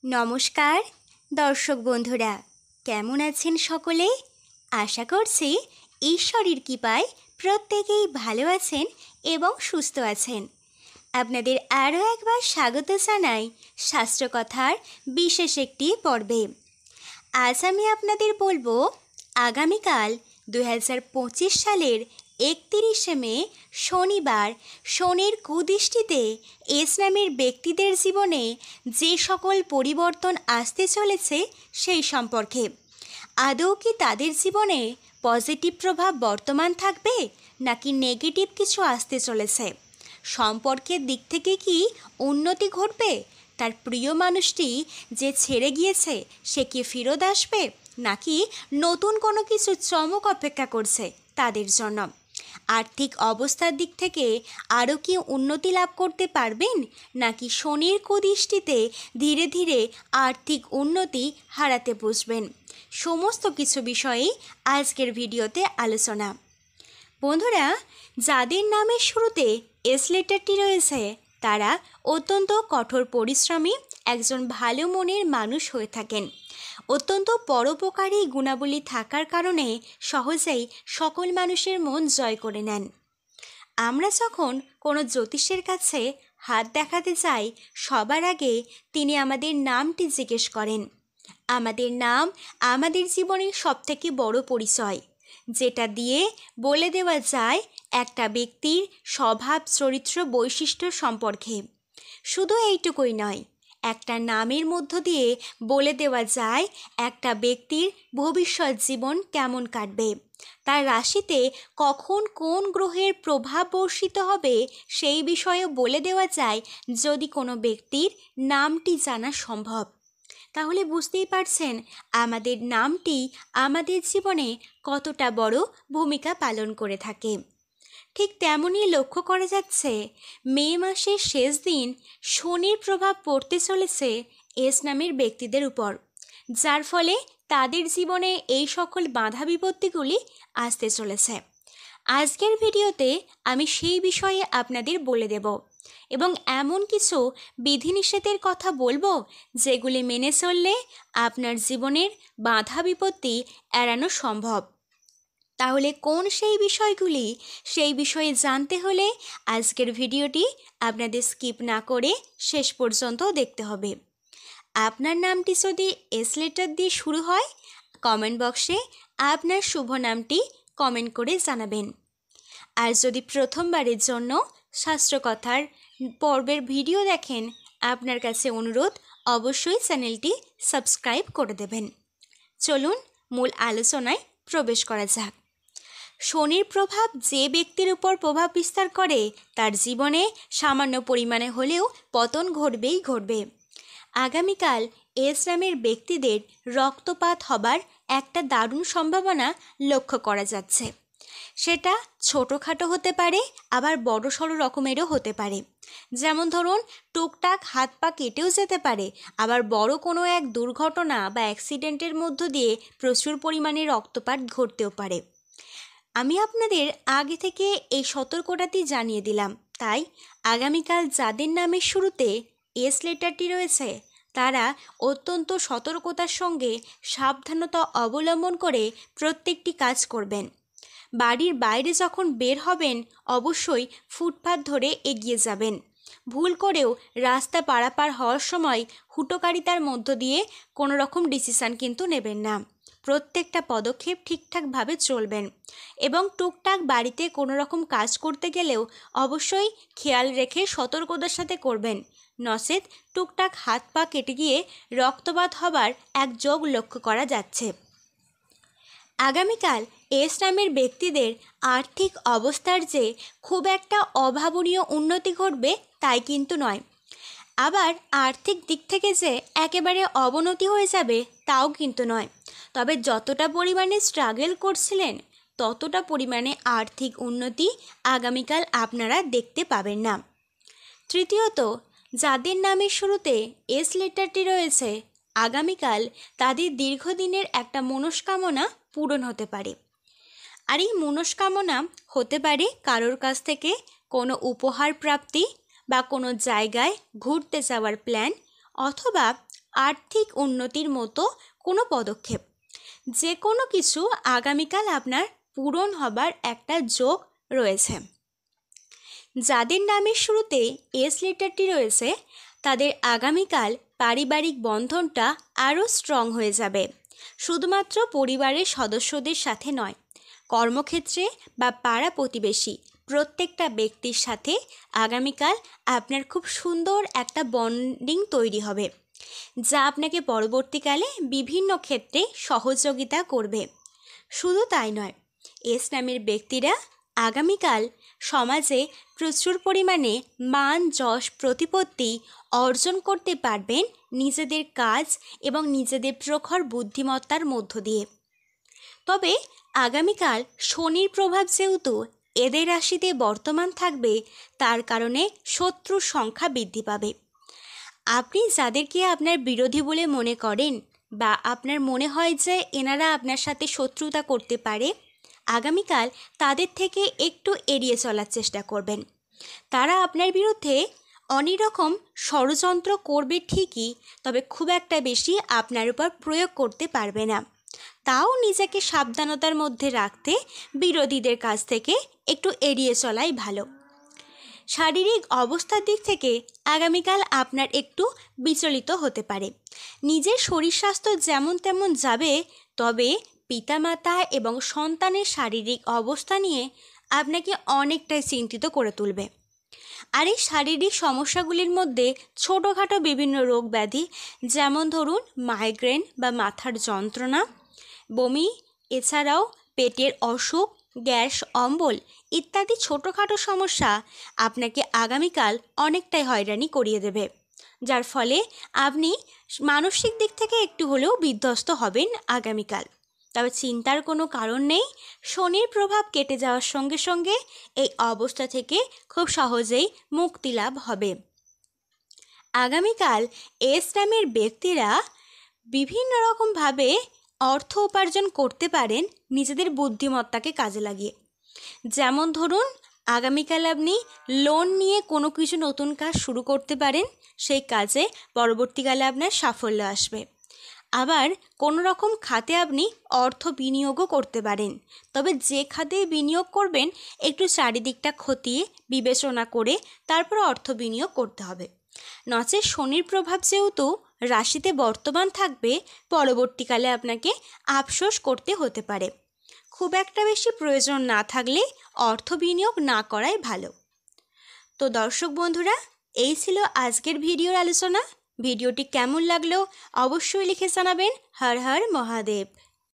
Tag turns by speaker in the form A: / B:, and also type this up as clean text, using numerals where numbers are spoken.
A: নমস্কার দর্শক বন্ধুরা, কেমন আছেন সকলে? আশা করছি ঈশ্বরের কৃপায় প্রত্যেকেই ভালো আছেন এবং সুস্থ আছেন। আপনাদের আরও একবার স্বাগত জানাই শাস্ত্রকথার বিশেষ একটি পর্বে। আজ আমি আপনাদের বলবো আগামীকাল 2025 সালের 31শে মে শনিবার শনির কুদৃষ্টিতে এস নামের ব্যক্তিদের জীবনে যে সকল পরিবর্তন আসতে চলেছে সেই সম্পর্কে। আদৌ কি তাদের জীবনে পজিটিভ প্রভাব বর্তমান থাকবে নাকি নেগেটিভ কিছু আসতে চলেছে? সম্পর্কের দিক থেকে কি উন্নতি ঘটবে? তার প্রিয় মানুষটি যে ছেড়ে গিয়েছে সে কি ফেরত আসবে নাকি নতুন কোনো কিছু চমক অপেক্ষা করছে তাদের জন্য? আর্থিক অবস্থার দিক থেকে আরও কি উন্নতি লাভ করতে পারবেন নাকি শনির কুদৃষ্টিতে ধীরে ধীরে আর্থিক উন্নতি হারাতে বসবেন? সমস্ত কিছু বিষয়েই আজকের ভিডিওতে আলোচনা। বন্ধুরা, যাদের নামের শুরুতে এস লেটারটি রয়েছে তারা অত্যন্ত কঠোর পরিশ্রমী একজন ভালো মনের মানুষ হয়ে থাকেন। অত্যন্ত পরোপকারী গুণাবলী থাকার কারণে সহজেই সকল মানুষের মন জয় করে নেন। আমরা যখন কোনো জ্যোতিষের কাছে হাত দেখাতে যাই সবার আগে তিনি আমাদের নামটি জিজ্ঞেস করেন। আমাদের নাম আমাদের জীবনের সবথেকে বড় পরিচয়, যেটা দিয়ে বলে দেওয়া যায় একটা ব্যক্তির স্বভাব চরিত্র বৈশিষ্ট্য সম্পর্কে। শুধু এইটুকুই নয়, একটা নামের মধ্য দিয়ে বলে দেওয়া যায় একটা ব্যক্তির ভবিষ্যৎ জীবন কেমন কাটবে, তার রাশিতে কখন কোন গ্রহের প্রভাব বর্ষিত হবে সেই বিষয়েও বলে দেওয়া যায় যদি কোনো ব্যক্তির নামটি জানা সম্ভব। তাহলে বুঝতেই পারছেন আমাদের নামটি আমাদের জীবনে কতটা বড় ভূমিকা পালন করে থাকে। ঠিক তেমনই লক্ষ্য করা যাচ্ছে মে মাসের শেষ দিন শনির প্রভাব পড়তে চলেছে এস নামের ব্যক্তিদের উপর, যার ফলে তাদের জীবনে এই সকল বাধা বিপত্তিগুলি আসতে চলেছে। আজকের ভিডিওতে আমি সেই বিষয়ে আপনাদের বলে দেব এবং এমন কিছু বিধিনিষেধের কথা বলবো যেগুলি মেনে চললে আপনার জীবনের বাধা বিপত্তি এড়ানো সম্ভব। তাহলে কোন সেই বিষয়গুলি, সেই বিষয়ে জানতে হলে আজকের ভিডিওটি আপনাদের স্কিপ না করে শেষ পর্যন্ত দেখতে হবে। আপনার নামটি যদি এস লেটার দিয়ে শুরু হয় কমেন্ট বক্সে আপনার শুভ নামটি কমেন্ট করে জানাবেন। আর যদি প্রথমবারের জন্য শাস্ত্রকথার পর্বের ভিডিও দেখেন আপনার কাছে অনুরোধ অবশ্যই চ্যানেলটি সাবস্ক্রাইব করে দেবেন। চলুন মূল আলোচনায় প্রবেশ করা যাক। শনির প্রভাব যে ব্যক্তির উপর প্রভাব বিস্তার করে তার জীবনে সামান্য পরিমাণে হলেও পতন ঘটবেই ঘটবে। আগামীকাল এস নামের ব্যক্তিদের রক্তপাত হবার একটা দারুণ সম্ভাবনা লক্ষ্য করা যাচ্ছে। সেটা ছোটোখাটো হতে পারে, আবার বড়সড় রকমেরও হতে পারে। যেমন ধরুন টুকটাক হাত পা কেটেও যেতে পারে, আবার বড় কোনো এক দুর্ঘটনা বা অ্যাক্সিডেন্টের মধ্য দিয়ে প্রচুর পরিমাণে রক্তপাত ঘটতেও পারে। আমি আপনাদের আগে থেকে এই সতর্কতাটি জানিয়ে দিলাম, তাই আগামীকাল যাদের নামের শুরুতে এস লেটারটি রয়েছে তারা অত্যন্ত সতর্কতার সঙ্গে সাবধানতা অবলম্বন করে প্রত্যেকটি কাজ করবেন। বাড়ির বাইরে যখন বের হবেন অবশ্যই ফুটপাত ধরে এগিয়ে যাবেন। ভুল করেও রাস্তা পারাপার হওয়ার সময় হুটোকারিতার মধ্য দিয়ে কোনো রকম ডিসিশান কিন্তু নেবেন না। প্রত্যেকটা পদক্ষেপ ঠিকঠাকভাবে চলবেন এবং টুকটাক বাড়িতে কোনো রকম কাজ করতে গেলেও অবশ্যই খেয়াল রেখে সতর্কতার সাথে করবেন, নচেত টুকটাক হাত পা কেটে গিয়ে রক্তপাত হবার এক যোগ লক্ষ্য করা যাচ্ছে। আগামীকাল এস নামের ব্যক্তিদের আর্থিক অবস্থার যে খুব একটা অভাবনীয় উন্নতি ঘটবে তাই কিন্তু নয়, আবার আর্থিক দিক থেকে যে একেবারে অবনতি হয়ে যাবে তাও কিন্তু নয়। তবে যতটা পরিমাণে স্ট্রাগল করছিলেন ততটা পরিমাণে আর্থিক উন্নতি আগামীকাল আপনারা দেখতে পাবেন না। তৃতীয়ত, যাদের নামের শুরুতে এস লেটারটি রয়েছে আগামীকাল তাদের দীর্ঘদিনের একটা মনস্কামনা পূরণ হতে পারে। আর এই মনস্কামনা হতে পারে কারোর কাছ থেকে কোনো উপহার প্রাপ্তি বা কোনো জায়গায় ঘুরতে যাওয়ার প্ল্যান, অথবা আর্থিক উন্নতির মতো কোনো পদক্ষেপ, যে কোনো কিছু আগামীকাল আপনার পূরণ হবার একটা যোগ রয়েছে। যাদের নামের শুরুতে এস লেটারটি রয়েছে তাদের আগামীকাল পারিবারিক বন্ধনটা আরও স্ট্রং হয়ে যাবে। শুধুমাত্র পরিবারের সদস্যদের সাথে নয়, কর্মক্ষেত্রে বা পাড়া প্রতিবেশী প্রত্যেকটা ব্যক্তির সাথে আগামীকাল আপনার খুব সুন্দর একটা বন্ডিং তৈরি হবে, যা আপনাকে পরবর্তীকালে বিভিন্ন ক্ষেত্রে সহযোগিতা করবে। শুধু তাই নয়, এস নামের ব্যক্তিরা আগামীকাল সমাজে প্রচুর পরিমাণে মান যশ প্রতিপত্তি অর্জন করতে পারবেন নিজেদের কাজ এবং নিজেদের প্রখর বুদ্ধিমত্তার মধ্য দিয়ে। তবে আগামীকাল শনির প্রভাব যেহেতু এদের রাশিতে বর্তমান থাকবে, তার কারণে শত্রুর সংখ্যা বৃদ্ধি পাবে। আপনি যাদেরকে আপনার বিরোধী বলে মনে করেন বা আপনার মনে হয় যে এনারা আপনার সাথে শত্রুতা করতে পারে, আগামীকাল তাদের থেকে একটু এড়িয়ে চলার চেষ্টা করবেন। তারা আপনার বিরুদ্ধে অনেক রকম ষড়যন্ত্র করবে ঠিকই, তবে খুব একটা বেশি আপনার উপর প্রয়োগ করতে পারবে না। তাও নিজেকে সাবধানতার মধ্যে রাখতে বিরোধীদের কাছ থেকে একটু এড়িয়ে চলাই ভালো। শারীরিক অবস্থার দিক থেকে আগামীকাল আপনার একটু বিচলিত হতে পারে। নিজের শরীর স্বাস্থ্য যেমন তেমন যাবে, তবে পিতামাতা এবং সন্তানের শারীরিক অবস্থা নিয়ে আপনাকে অনেকটাই চিন্তিত করে তুলবে। আর এই শারীরিক সমস্যাগুলির মধ্যে ছোটোখাটো বিভিন্ন রোগ ব্যাধি, যেমন ধরুন মাইগ্রেন বা মাথার যন্ত্রণা, বমি, এছাড়াও পেটের অসুখ, গ্যাস অম্বল ইত্যাদি ছোটোখাটো সমস্যা আপনাকে আগামীকাল অনেকটাই হয়রানি করিয়ে দেবে, যার ফলে আপনি মানসিক দিক থেকে একটু হলেও বিধ্বস্ত হবেন আগামীকাল। তবে চিন্তার কোনো কারণ নেই, শনির প্রভাব কেটে যাওয়ার সঙ্গে সঙ্গে এই অবস্থা থেকে খুব সহজেই মুক্তি লাভ হবে। আগামীকাল এস নামের ব্যক্তিরা বিভিন্ন রকমভাবে অর্থ উপার্জন করতে পারেন নিজেদের বুদ্ধিমত্তাকে কাজে লাগিয়ে। যেমন ধরুন, আগামীকাল আপনি লোন নিয়ে কোনো কিছু নতুন কাজ শুরু করতে পারেন, সেই কাজে পরবর্তীকালে আপনার সাফল্য আসবে। আবার কোনো রকম খাতে আপনি অর্থ বিনিয়োগও করতে পারেন, তবে যে খাতে বিনিয়োগ করবেন একটু চারিদিকটা খতিয়ে বিবেচনা করে তারপর অর্থ বিনিয়োগ করতে হবে। নচেৎ শনির প্রভাব যেহেতু রাশিতে বর্তমান থাকবে, পরবর্তীকালে আপনাকে আফসোস করতে হতে পারে। খুব একটা বেশি প্রয়োজন না থাকলে অর্থ বিনিয়োগ না করাই ভালো। তো দর্শক বন্ধুরা, এই ছিল আজকের ভিডিওর আলোচনা। ভিডিওটি কেমন লাগলো অবশ্যই লিখে জানাবেন। হর হর মহাদেব।